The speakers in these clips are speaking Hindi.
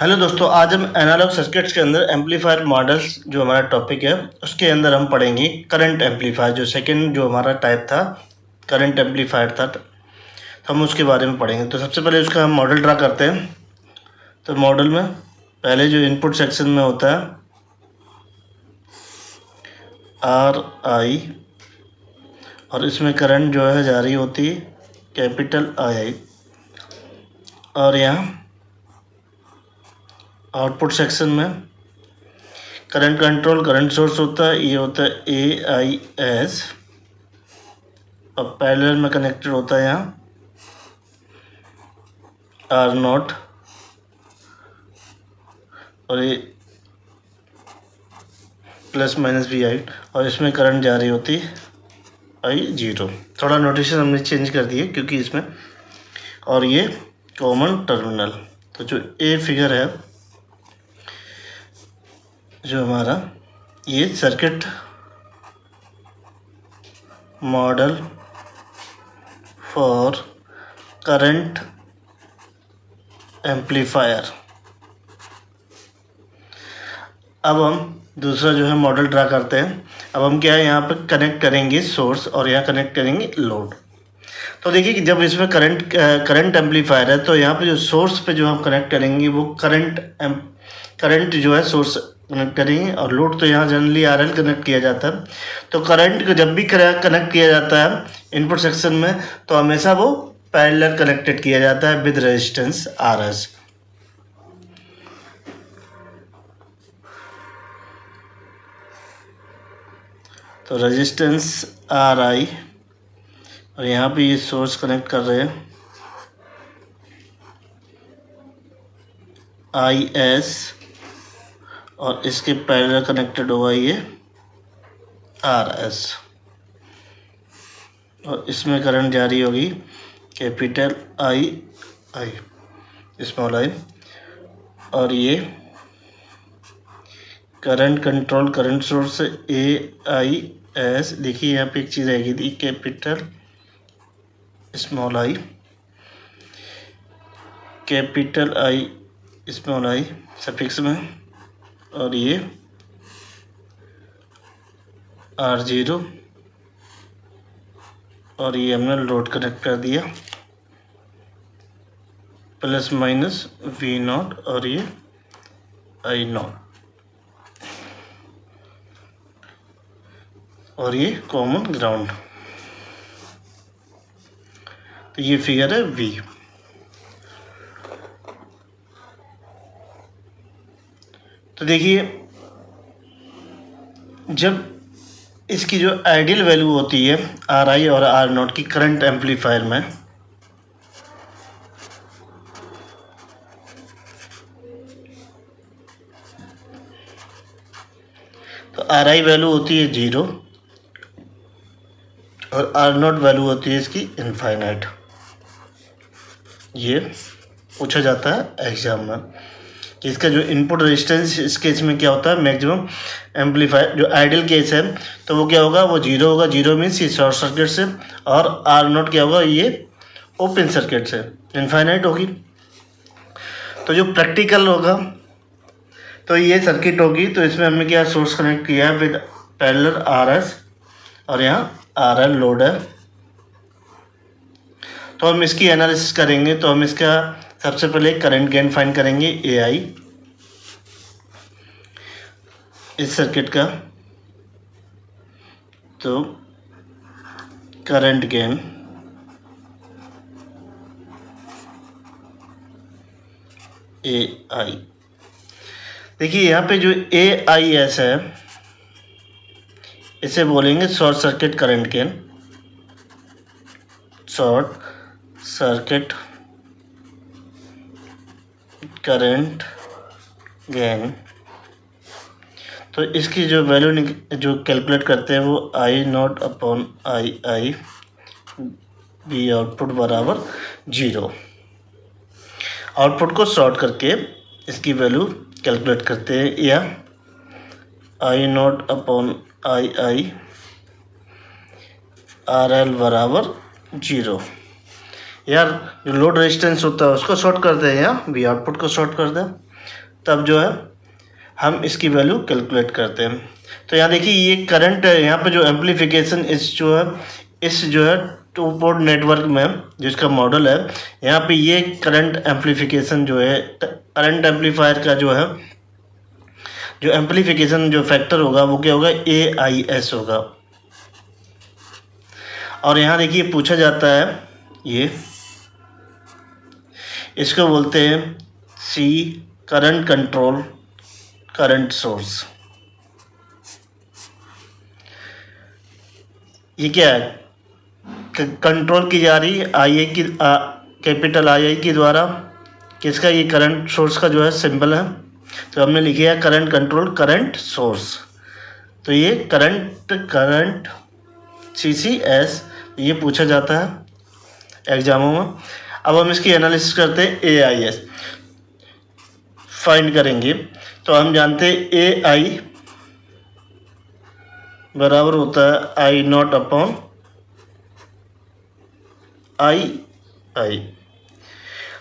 हेलो दोस्तों, आज हम एनालॉग सर्किट्स के अंदर एम्पलीफायर मॉडल्स जो हमारा टॉपिक है उसके अंदर हम पढ़ेंगे करंट एम्पलीफायर। जो सेकंड जो हमारा टाइप था करंट एम्पलीफायर था, तो हम उसके बारे में पढ़ेंगे। तो सबसे पहले उसका हम मॉडल ड्रा करते हैं। तो मॉडल में पहले जो इनपुट सेक्शन में होता है आर आई, और इसमें करंट जो है जा रही होती है कैपिटल आई आई, और यहाँ आउटपुट सेक्शन में करंट कंट्रोल करंट सोर्स होता है, ये होता है ए आई एस, और पैरेलल में कनेक्टेड होता है यहाँ आर नॉट, और ये प्लस माइनस वी आई, और इसमें करंट जा रही होती आई जीरो। थोड़ा नोटेशन हमने चेंज कर दिए क्योंकि इसमें, और ये कॉमन टर्मिनल। तो जो ए फिगर है जो हमारा, ये circuit model for current amplifier. अब हम दूसरा जो है मॉडल ड्रा करते हैं। अब हम क्या है, यहाँ पे कनेक्ट करेंगे सोर्स और यहाँ कनेक्ट करेंगे लोड। तो देखिए कि जब इसमें करंट एम्पलीफायर है तो यहाँ पे जो सोर्स पे जो हम कनेक्ट करेंगे वो करंट जो है सोर्स कनेक्ट करेंगे, और लोड तो यहाँ जनरली आरएल कनेक्ट किया जाता है। तो करंट को जब भी कनेक्ट किया जाता है इनपुट सेक्शन में तो हमेशा वो पैरेलल कनेक्टेड किया जाता है विद रेजिस्टेंस आर एस। तो रेजिस्टेंस आर आई, और यहाँ पे ये सोर्स कनेक्ट कर रहे हैं आई एस, और इसके पैरेलल कनेक्टेड होगा ये आर एस, और इसमें करंट जारी होगी capital I I small I, और ये current control current source A I S. देखिए यहाँ पे एक चीज़ आएगी थी capital small I, capital I small I suffix में, और ये आर जीरो, और ये हमने लोड कनेक्ट कर दिया प्लस माइनस वी नॉट, और ये आई नॉट, और ये कॉमन ग्राउंड। तो ये फिगर है वी। तो देखिए जब इसकी जो आइडियल वैल्यू होती है आर आई और आर नॉट की करंट एम्पलीफायर में, तो आर आई वैल्यू होती है जीरो और आर नॉट वैल्यू होती है इसकी इनफाइनाइट। ये पूछा जाता है एग्जाम में कि इसका जो इनपुट रेजिस्टेंस इस केस में क्या होता है, मैक्सिमम एम्पलीफायर जो आइडियल केस है तो वो क्या होगा, वो जीरो होगा। जीरो मीन्स ये शॉर्ट सर्किट से, और आर नॉट क्या होगा, ये ओपन सर्किट से इनफाइनाइट होगी। तो जो प्रैक्टिकल होगा तो ये सर्किट होगी, तो इसमें हमने क्या सोर्स कनेक्ट किया है विद पैरेलल आर एस, और यहाँ आर एल लोड है। तो हम इसकी एनालिसिस करेंगे। तो हम इसका सबसे पहले करंट गेन फाइंड करेंगे ए आई इस सर्किट का। तो करंट गेन ए आई, देखिए यहाँ पे जो ए आई एस है इसे बोलेंगे short circuit current gain, short circuit current gain. तो इसकी जो वैल्यू जो कैलकुलेट करते हैं वो I not upon I I B output बराबर जीरो। आउटपुट को शॉर्ट करके इसकी वैल्यू कैलकुलेट करते हैं, या I not upon I I R L बराबर जीरो। यार जो लोड रेजिस्टेंस होता है उसको शॉर्ट कर दें, या वी आउटपुट को शॉर्ट कर दें। तब जो है हम इसकी वैल्यू कैलकुलेट करते हैं। तो यहाँ देखिए ये करंट यहाँ पे जो एम्पलीफिकेशन इस जो है 2 पोर्ट नेटवर्क में जिसका मॉडल है, यहाँ पे ये करंट एम्पलीफिकेशन जो है, करंट एम्पलीफायर का जो है जो एम्पलीफिकेशन जो फैक्टर होगा वो क्या होगा, AIS होगा। और यहाँ देखिए पूछा जाता है, ये इसको बोलते हैं C current control current source. ये क्या है, कंट्रोल की जा रही IA की कैपिटल II के द्वारा, किसका, ये करंट सोर्स का जो है सिंबल है, तो हमने लिखे है करंट कंट्रोल करंट सोर्स। तो ये करंट CCS ये पूछा जाता है एग्जामों में। अब हम इसकी एनालिसिस करते हैं, AIS फाइंड करेंगे। तो हम जानते हैं AI बराबर होता है I0 अपॉन I।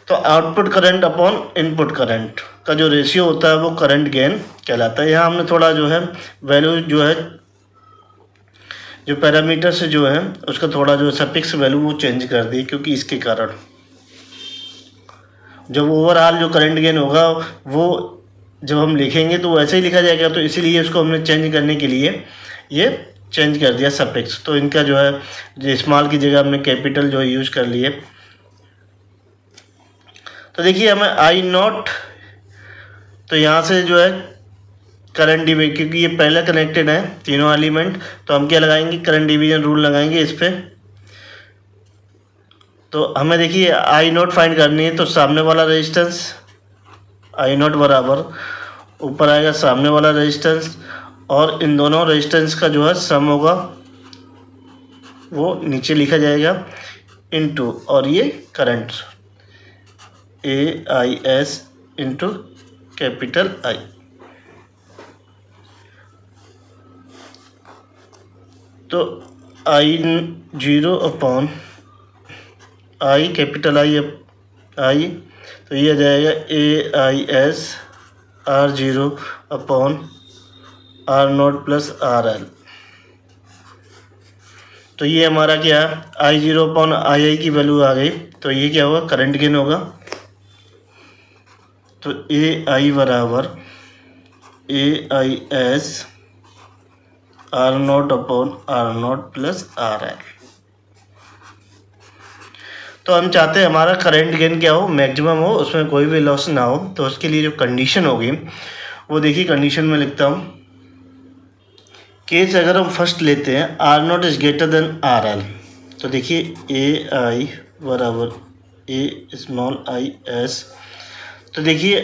तो output current upon input current का जो रेशियो होता है वो करंट गेन कहलाता है। यहाँ हमने थोड़ा जो है वैल्यू जो है जो पैरामीटर से जो है उसका थोड़ा जो सफिक्स वैल्यू वो चेंज कर दी, क्योंकि इसके कारण जब ओवरऑल जो करंट गेन होगा वो जब हम लिखेंगे तो वैसे ही लिखा जाएगा, तो इसीलिए उसको हमने चेंज करने के लिए ये चेंज कर दिया सफिक्स। तो इनका जो है जो स्मॉल की जगह हमने कैपिटल जो है यूज कर लिए। तो देखिए हमें I0, तो यहाँ से जो है करंट डिवीजन, क्योंकि ये पहले कनेक्टेड है तीनों एलिमेंट, तो हम क्या लगाएंगे, करंट डिवीजन रूल लगाएंगे इस पे। तो हमें देखिए I0 फाइंड करनी है, तो सामने वाला रेजिस्टेंस I0 बराबर ऊपर आएगा सामने वाला रेजिस्टेंस, और इन दोनों रेजिस्टेंस का जो है सम होगा वो नीचे लिखा जाएगा इनटू, और ये current AIS into capital I। तो I0 upon I capital I, तो ये आ जाएगा AIS R0 upon R0 plus RL। तो ये हमारा क्या है, I0 अपॉन II की वैल्यू आ गई, तो ये क्या होगा, करंट गेन होगा। तो AI बराबर AIS R0 upon R0 plus RL। तो हम चाहते हैं हमारा करंट गेन क्या हो, मैक्सिमम हो, उसमें कोई भी लॉस ना हो। तो उसके लिए जो कंडीशन होगी वो देखिए, कंडीशन में लिखता हूँ, केस अगर हम फर्स्ट लेते हैं R0 is greater than RL, तो देखिए AI बराबर A s, तो देखिए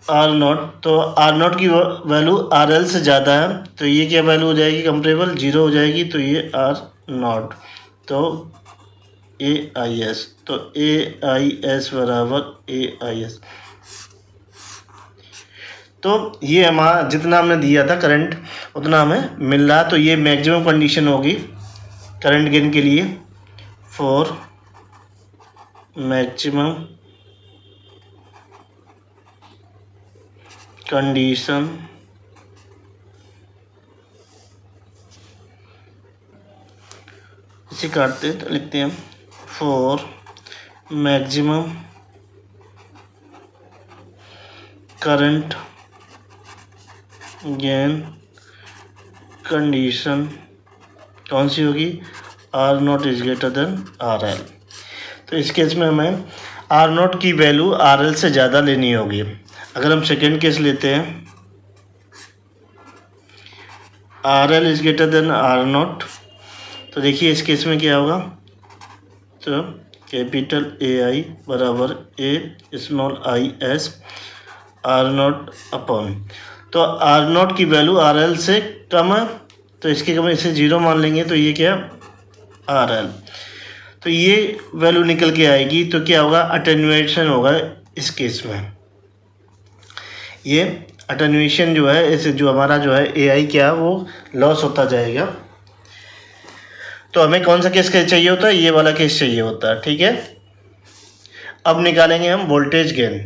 R0, तो R0 की वैल्यू RL से ज़्यादा है, तो ये क्या वैल्यू हो जाएगी, कंपेरेबल 0 हो जाएगी, तो ये R0, तो AIS, तो AIS बराबर AIS। तो ये हमारा जितना हमने दिया था करंट उतना हमें मिल रहा, तो ये मैक्सिमम कंडीशन होगी करंट गेन के लिए, फॉर मैक्सिमम कंडीशन इसे काटते हैं तो लिखते हैं for maximum current gain condition कौन सी होगी, R0 is greater than RL। तो इस केस में हमें R0 की वैल्यू RL से ज़्यादा लेनी होगी। अगर हम सेकेंड केस लेते हैं, RL is greater than R0, तो देखिए इस केस में क्या होगा, तो कैपिटल AI बराबर A small IS R0 upon, तो R0 की वैल्यू RL से कम है, तो इसके कम इसे 0 मान लेंगे, तो ये क्या RL, तो ये वैल्यू निकल के आएगी, तो क्या होगा, अटेन्यूएशन होगा इस केस में। ये अटेन्यूएशन जो है इस जो हमारा जो है AI क्या वो लॉस होता जाएगा। तो हमें कौन सा केस चाहिए होता है, ये वाला केस चाहिए होता है, ठीक है। अब निकालेंगे हम वोल्टेज गेन।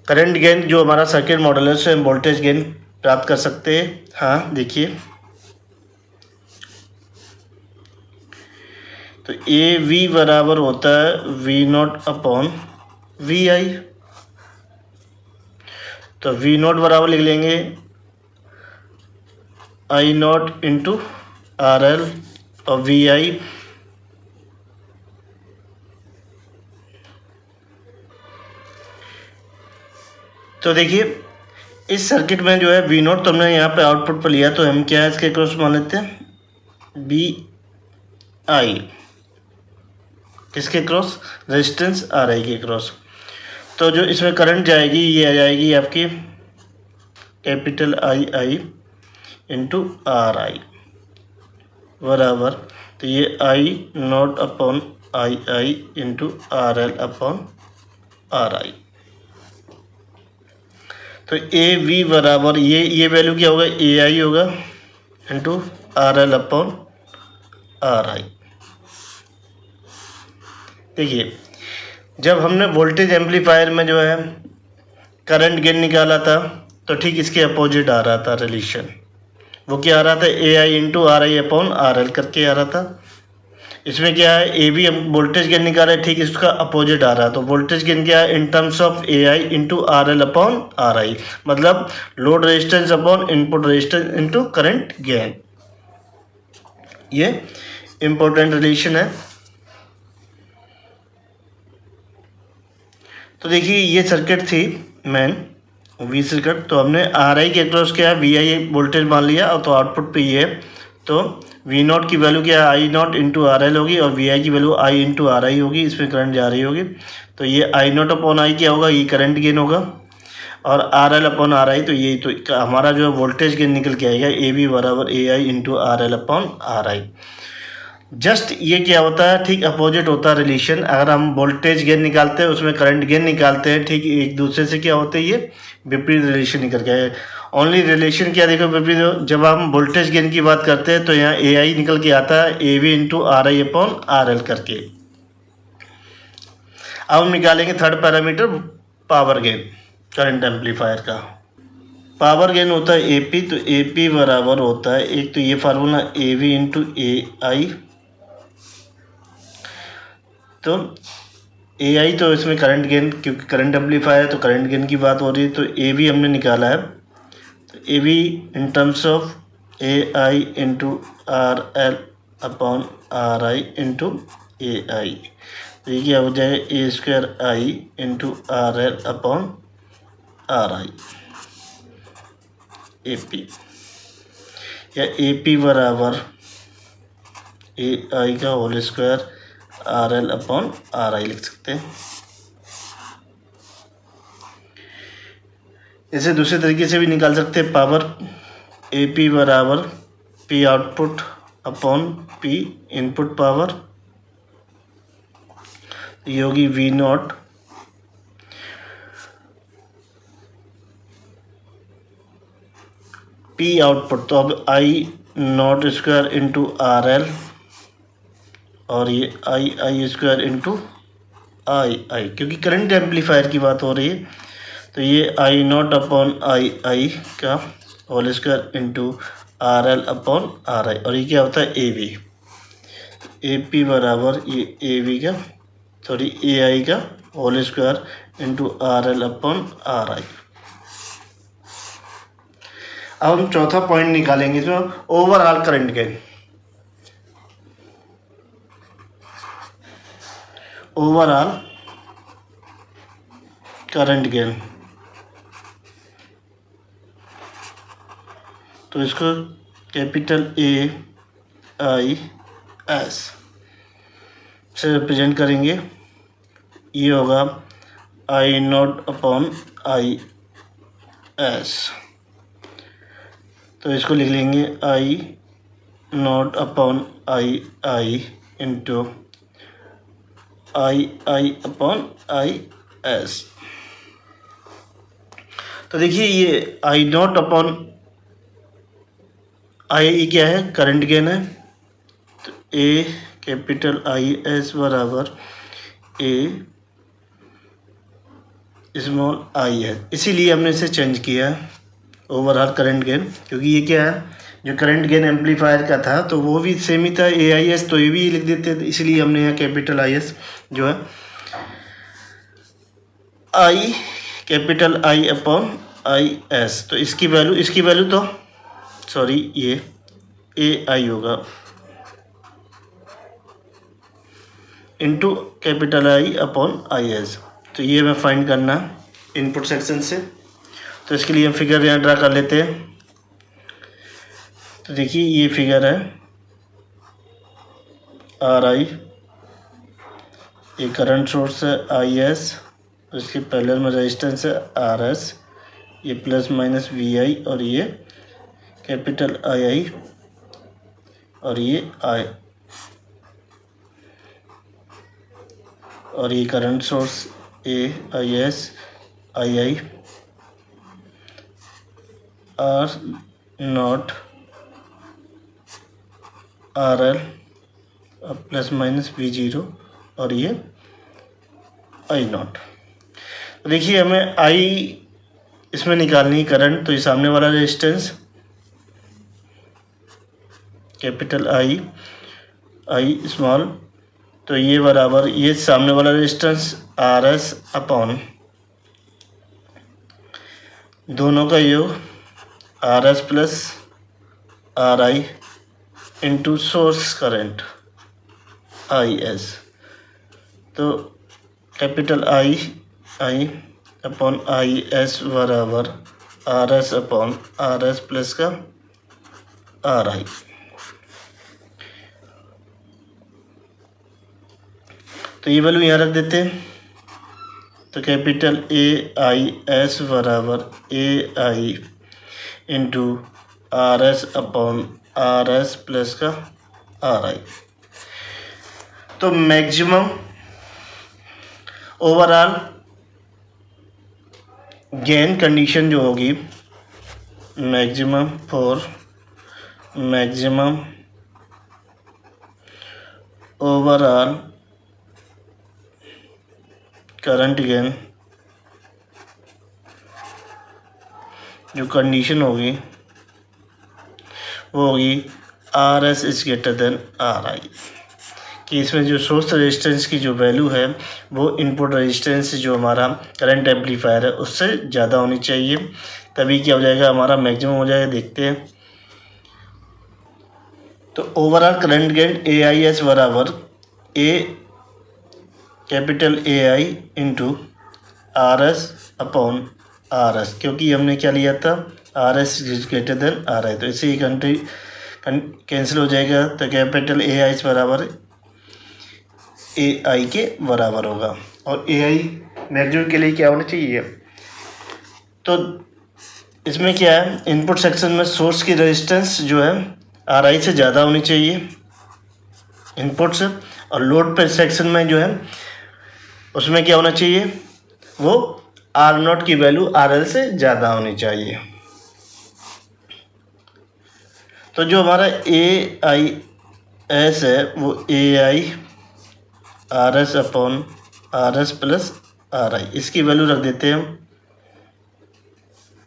करंट गेन जो हमारा सर्किट मॉडल है उससे हम वोल्टेज गेन प्राप्त कर सकते हैं। हाँ देखिए, तो ए वी बराबर होता है वी नॉट अपॉन वी आई। तो वी नॉट बराबर लिख लेंगे I not into R L और वी आई तो देखिए इस सर्किट में जो है वी नॉट तो हमने यहाँ पे आउटपुट पर लिया, तो हम क्या है इसके क्रॉस मान लेते हैं बी आई, किसके क्रॉस, रेजिस्टेंस आर आई के क्रॉस। तो जो इसमें करंट जाएगी ये आ जाएगी आपकी capital I I into R I बराबर, तो ये I not upon I into R L upon R I. तो ए वी बराबर ये वैल्यू क्या होगा, ए आई होगा into R L upon R आई। देखिए जब हमने वोल्टेज एम्पलीफायर में जो है करंट गेन निकाला था तो ठीक इसके अपोजिट आ रहा था रिलेशन। वो क्या आ रहा था, A I into R I upon R L करके आ रहा था। इसमें क्या है, ए बी हम वोल्टेज गेन निकाला है, ठीक इसका अपोजिट आ रहा है। तो वोल्टेज गेन क्या है, in terms of A I into R L upon R I, मतलब load resistance upon input resistance into current gain. ये इंपॉर्टेंट रिलेशन है। तो देखिए ये सर्किट थी मेन वी सर्किट, तो हमने आर आई के अक्रॉस क्या है वी आई वोल्टेज मान लिया, और तो आउटपुट पे ये है। तो वी नॉट की वैल्यू क्या है, आई नॉट इंटू आर एल होगी, और वी आई की वैल्यू आई इंटू आर आई होगी, इसमें करंट जा रही होगी। तो ये आई नॉट अपॉन आई क्या होगा, ये करंट गेन होगा, और are L upon R I, तो ये तो हमारा जो है वोल्टेज गेन निकल के आएगा ए बी बराबर A I into R L upon R I. Just ये क्या होता है, ठीक अपोजिट होता है रिलेशन। अगर हम वोल्टेज गेन निकालते हैं उसमें करंट गेन निकालते हैं, ठीक एक दूसरे से क्या होते हैं, ये विपरीत रिलेशन निकल के आए। ओनली रिलेशन क्या देखो विपरीत, जब हम वोल्टेज गेन की बात करते हैं तो यहाँ ए आई निकल के आता है A V into R I upon R L करके। अब हम निकालेंगे third parameter power gain current amplifier का। पावर गेन होता है ए पी, तो ए पी बराबर होता है, एक तो ये formula A V into A I, तो ए आई तो इसमें करंट गेन, क्योंकि करंट एम्पलीफायर है तो करंट गेन की बात हो रही है, तो ए वी हमने निकाला है, तो A V in terms of A I into R L upon R I into A I, तो ये क्या हो जाएगा A square I into R L upon R I A P, या ए पी बराबर ए आई का whole square R L upon R I लिख सकते हैं। इसे दूसरे तरीके से भी निकाल सकते हैं, पावर ए पी बराबर P output upon P input power, ये होगी वी नॉट पी आउटपुट, तो अब I not square into R L, और ये आई स्क्वायर इंटू आई, क्योंकि करंट एम्पलीफायर की बात हो रही है, तो ये आई नॉट अपॉन आई का whole square into R L upon R I, और ये क्या होता है ए पी बराबर ये ए वी का ए आई का whole square into R L upon R I. अब हम चौथा पॉइंट निकालेंगे इसमें, overall current gain. Overall current gain, तो इसको कैपिटल ए आई एस से रिप्रेजेंट करेंगे। ये होगा I not upon I S, तो इसको लिख लेंगे I not upon I into I upon I S. तो देखिए ये आई नॉट अपॉन आई क्या है, करंट गेन है, तो ए कैपिटल आई एस बराबर ए स्मॉल आई है, इसीलिए हमने इसे चेंज किया है ओवरऑल करंट गेन, क्योंकि ये क्या है जो करंट गेन एम्पलीफायर का था तो वो भी सेम ही था AIS, तो ये भी लिख देते थे, इसलिए हमने यहाँ कैपिटल IS जो है आई कैपिटल I अपॉन IS, तो इसकी वैल्यू तो सॉरी ये AI होगा into capital I upon IS। तो ये हमें फाइंड करना है इनपुट सेक्शन से, तो इसके लिए हम फिगर यहाँ ड्रा कर लेते हैं। तो देखिए ये फिगर है RI, ये करंट सोर्स है IS, उसके पैरेलल में रेजिस्टेंस है RS, ये प्लस माइनस VI और ये कैपिटल II और ये I, और ये current source AIS II R0 RL plus minus V0 और ये I0। तो देखिए हमें I इसमें निकालनी करंट, तो ये सामने वाला रेजिस्टेंस कैपिटल I स्मॉल, तो ये बराबर ये सामने वाला रेजिस्टेंस RS अपॉन दोनों का योग RS plus RI into source current IS। तो कैपिटल I अपॉन IS बराबर RS अपॉन RS प्लस का RI। तो ये वैल्यू यहाँ रख देते हैं, तो कैपिटल AIS बराबर AI into RS upon RS plus का RI। तो मैक्सिमम ओवरऑल गेन कंडीशन जो होगी, मैक्सिमम ओवरऑल करंट गेन जो कंडीशन होगी वो होगी RS is greater than RI, कि इसमें जो सोर्स रेजिस्टेंस की जो वैल्यू है वो इनपुट रेजिस्टेंस जो हमारा करंट एम्पलीफायर है उससे ज़्यादा होनी चाहिए, तभी क्या हो जाएगा हमारा मैक्सिमम हो जाएगा। देखते हैं, तो ओवरऑल करंट गेन AIS बराबर capital AI into RS upon RS, क्योंकि हमने क्या लिया था RS is greater than RI, तो इसे ही कैंसिल हो जाएगा, तो कैपिटल AIS बराबर AI के बराबर होगा, और AI मैक्सिमम के लिए क्या होना चाहिए। तो इसमें क्या है इनपुट सेक्शन में सोर्स की रेजिस्टेंस जो है RI से ज़्यादा होनी चाहिए इनपुट से, और लोड पे सेक्शन में जो है उसमें क्या होना चाहिए वो R0 की वैल्यू RL से ज़्यादा होनी चाहिए। तो जो हमारा AIS है वो AI RS upon RS plus RI, इसकी वैल्यू रख देते हैं हम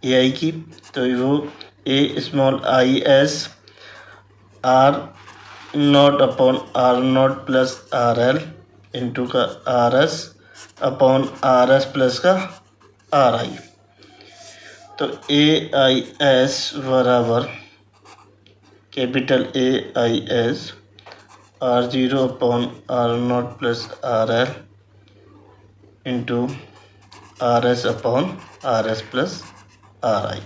AI की, तो वो A small IS R0 upon R0 plus RL into का RS अपॉन RS प्लस का RI। तो AIS बराबर capital AIS R0 upon R0 plus RL into RS upon RS plus RI।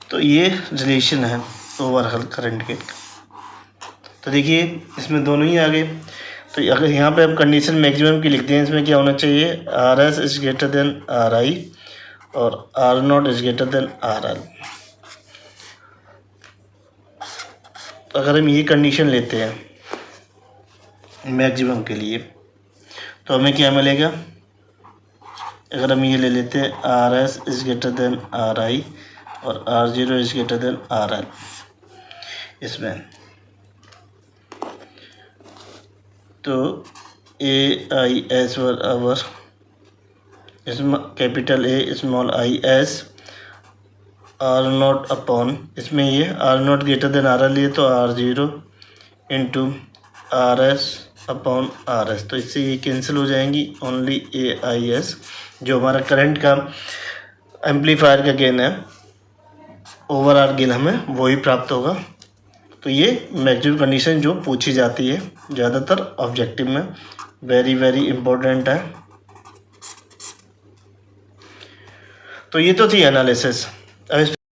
तो ये रिलेशन है ओवरऑल करंट के। तो देखिए इसमें दोनों ही आ गए, तो अगर यहाँ पे हम कंडीशन मैक्सिमम की लिखते हैं, इसमें क्या होना चाहिए RS is greater than RI और R0 is greater than RL। तो अगर हम ये कंडीशन लेते हैं मैक्सिमम के लिए तो हमें क्या मिलेगा, अगर हम ये ले लेते हैं RS is greater than RI और R0 is greater than RL इसमें, तो AIS बराबर capital A small IS R0 upon, इसमें ये R0 ग्रेटर देन RL है तो R0 into RS upon RS, तो इससे ये कैंसिल हो जाएंगी। ओनली AIS जो हमारा करंट का एम्पलीफायर का गेन है, ओवरऑल गेन हमें वही प्राप्त होगा। तो ये मैक्सिमम कंडीशन जो पूछी जाती है ज़्यादातर ऑब्जेक्टिव में, वेरी वेरी इम्पोर्टेंट है। तो ये तो थी एनालिसिस। अब